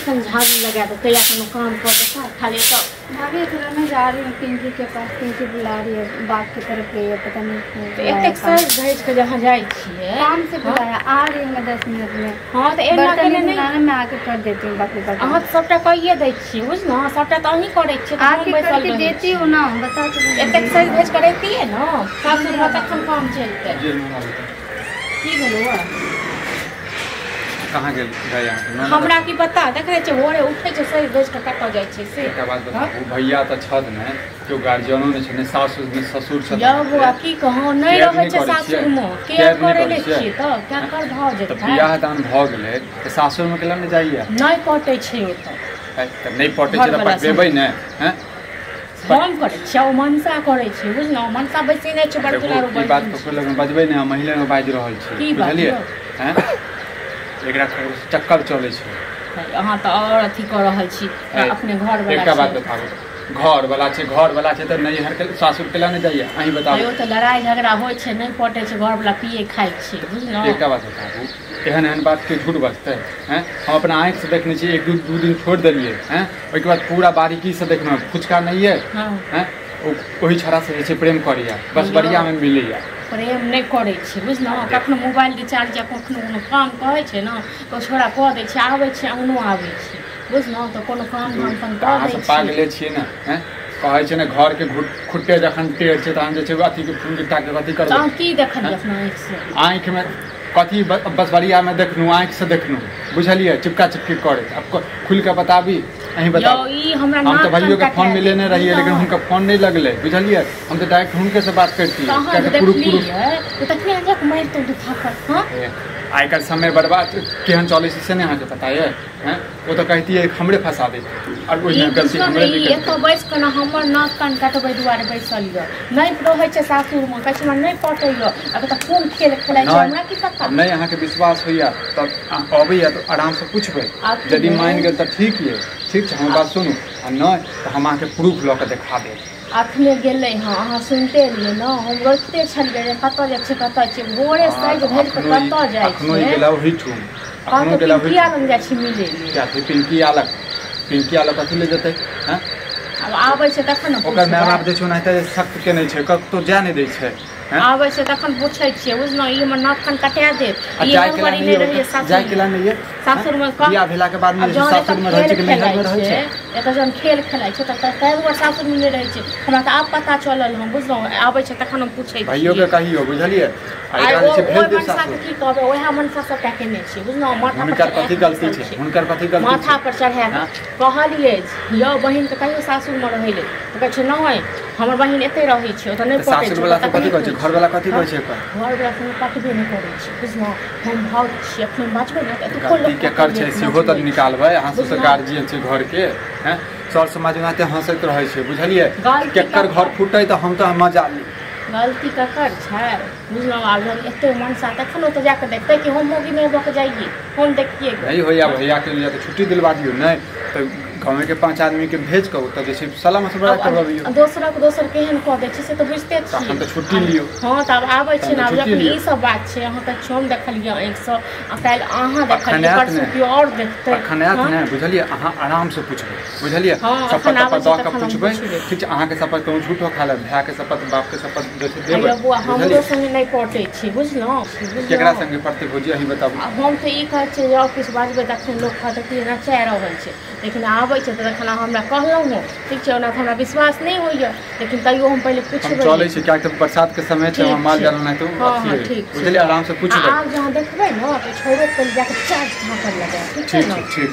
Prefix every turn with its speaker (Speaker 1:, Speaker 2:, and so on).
Speaker 1: तन झाड़ू लगा दो कया कोनो काम कर देता खाली तो
Speaker 2: भाभी थोड़ा मैं जा रही हूँ पिंकी के पास। पिंकी बुला रही है बाग की तरफ गई है, पता नहीं
Speaker 1: एक सर भेज के जहाँ जाए छिए
Speaker 2: काम से बुलाया। आ रही हूँ मैं 10 मिनट में।
Speaker 1: हाँ तो एना के नहीं
Speaker 2: मैं आके कर देती हूँ बाकी बात।
Speaker 1: अहाँ सबटा कहिए दै छी बुझ न सबटा तो अहीं करे छी
Speaker 2: आके करके देती हूँ ना बता
Speaker 1: एक सर भेज के रहती है ना सब दिन तखन काम चलते की भेलो
Speaker 3: कहाँ गए
Speaker 1: हमरा की बता देख रहे भोरे उठे छै सही भेज के कट जाए छै से
Speaker 3: एकटा बात बताबू भैया त छद ने केओ गार्जियनो ने छै ने सासुर ने ससुर छथि
Speaker 1: यौ बुआ की कहौ नै रहै छै सासुर में के करे ले छी त क्या कर भ जेतै
Speaker 3: त बियाह दान भ गेलै त सासुर में केला ने जाइए
Speaker 1: नै पटै छै ओत
Speaker 3: त नै पटै छै त पटबेबै ने हैं
Speaker 1: हम करे छै ओ मनसा करे छै बुझलौ मनसा बैसी नै छै बड़का रो
Speaker 3: ई बात को लग बजबै ने महिला में बाज रहल छी बुझलियै हैं एकरा चक्कर चले छै
Speaker 1: अहाँ त और अथी कर रहल छी अपने घर वाला
Speaker 3: एकटा बात बताबू घर वाला छै त नैहर के सासुर केला ने जाइए अहीं बताबू
Speaker 1: यो त लड़ाई झगड़ा होय छै नै पटे छै घर वाला पिए खाय छै बुझलौ
Speaker 3: एकटा बात बताबू एहन बात के झूठ बजतै हैं हम अपना आँख से देखने छी एक दू दिन छोड़ देलिए हैं ओइ के बाद पूरा बारीकी से देखना फुचका नहीं है हैं ओही छड़ा से छै प्रेम करिया बस बढ़िया में मिलैया
Speaker 1: प्रेम नहीं करे छी बुझलौ कखनो मोबाइल रिचार्ज या कखनो कोनो काम कहै छै न तो छोड़ा कह दै छै आबै छै अंगनो आबै छै बुझलौ त कोनो काम धाम अपन कह दै छै
Speaker 3: पागले छियै न हैं कहै छै न घर के खुट्टे जखन टेढ़ छै तहन जे छै अथी के फुंडा के कथी करबै
Speaker 1: त की देखलियै अपना आँख से
Speaker 3: आँख में कथी बस बढ़िया में देखनु आँख से देखनु बुझलिए चिपका चिपकी करे अब खुल के बताबी अहीं बताओ हम तो भाइयों के फोन में लेने रहिए लेकिन उनका फोन नहीं लगले बुझलिए हम तो डायरेक्ट उनके से बात करती है आजकल समय बर्बाद केहन चले से नहीं अहाँ पता है वो तो कहती है हमरे फंसा दे और ओइ में गलती हमरे दिक्कत
Speaker 1: तो बैस के ना हमर नाक कान काटबै दुआरे बैसल य नहीं रहै छै सासुर में कहै छै नहीं पटै य अब त कोन खेल खेलाइ छै हमरा की पता
Speaker 3: नहीं अहाँ के विश्वास होइया तब अबैया तो आराम से पूछबै यदि मान गेल त ठीक है ठीक छै हम बात सुनू आ नहीं तो हम अहाँ के प्रूफ ल के दिखा देब
Speaker 1: अखने गेलै हाँ अहाँ सुनते रहिए न हम रोकते छलिए कत जाइ छै कत छै भोरे साइज धरि के कत जाइ छै
Speaker 3: अखनो गेला ओही ठुम
Speaker 1: अखनो गेला ओही लग जाइ छै मिले
Speaker 3: क्या छै पिंकी आलक कथि ले जेतै हैं
Speaker 1: अब आबै छै तखन न
Speaker 3: ओकर माय बाप देखियो ना त सख्त के नहीं छै कतो जा नहीं दै छै
Speaker 1: आबै छै तखन पूछै छियै बुझलौ ई हमर नाक कान कटा दे ई हमर ई नहीं रहिए सासुर
Speaker 3: जाय केला नहीं है
Speaker 1: सासुर में
Speaker 3: बियाह भेला के बाद में सासुर में रहै छै कि नैहर में रहै छै
Speaker 1: एत जन खेल खेलाइ छै त कई बार सासुर में नहीं रहै छै हमरा त आब पता चलल हम बुझलौ आबै छै तखन हम पूछै छी
Speaker 3: भाइयों के कहियो बुझलिए आइरा जे छै भेज दे सासुर
Speaker 1: की कहबै ओहे मनसा सब केने छै बुझलौ माथा पर
Speaker 3: हुनकर कथि गलती छै
Speaker 1: माथा पर चढ़ा कहलिए यौ बहिन के कहियो सासुर में रहै ले त कहै छै नहीं हमर बहिन एते रहै छै त नहीं पटै छै
Speaker 3: सासुर वाला कथि कहै छै घर वाला कथि कहै छै
Speaker 1: घर वाला से पटबे नहीं करै छै बुझलौ हम भाव छी अपने बाजबै न त
Speaker 3: गलती के कर छै सेहो त निकालबै अहाँ सब से गार्जियन छै घर के हैं सर समाज में हंसैत रहै छै बुझलिए केकर घर फूटै त हम त मजा ली
Speaker 1: गलती ककर छै बुझलौ आब एते मनसा तखन तो जाके देखते कि हम मोगी में बक जाइए फोन देखिए
Speaker 3: नहीं होइया भैया के लिए तो छुट्टी दिलवा दियो नहीं तो गाँव के 5 आदमी के भेज के तो जैसे सलाह मशवरा करबियो
Speaker 1: दोसरा को दोसर केहन कह दै छै से तो बुझते छी
Speaker 3: हम तो छुट्टी लियो
Speaker 1: हां तब आबै छै ना जब ई सब बात छै अहाँ त छोम देखलिए 100 काल अहाँ देखलिए परसों की और देखते
Speaker 3: खनात ने बुझलिए अहाँ आराम से पूछबै बुझलिए शपथ द के पूछबै ठीक छै अहाँ के शपथ कहूं झूठो खा ले भाई के शपथ बाप के शपथ जैसे देबै
Speaker 1: हमरो संगे नहीं पटै छी बुझलौ
Speaker 3: केकरा संगे पड़ते भोजी अहीं बताबू
Speaker 1: हम तो ई कहै छै जे ऑफिस बाजबै तखन लोग कहत कि नचा रहल छै लेकिन आबै छै त तखन हमरा कहलौ हो ठीक छै ओना हमरा विश्वास नहीं होइया लेकिन तइयो हम पहले पूछबै
Speaker 3: चलै छै क्या त बरसात के समय छै माल जाल नहीं तो बुझलिए आराम से पूछबै
Speaker 1: आप जहां देखबै न तो छोड़ो पहले जाके चार्ज झांकर लगा ठीक है ठीक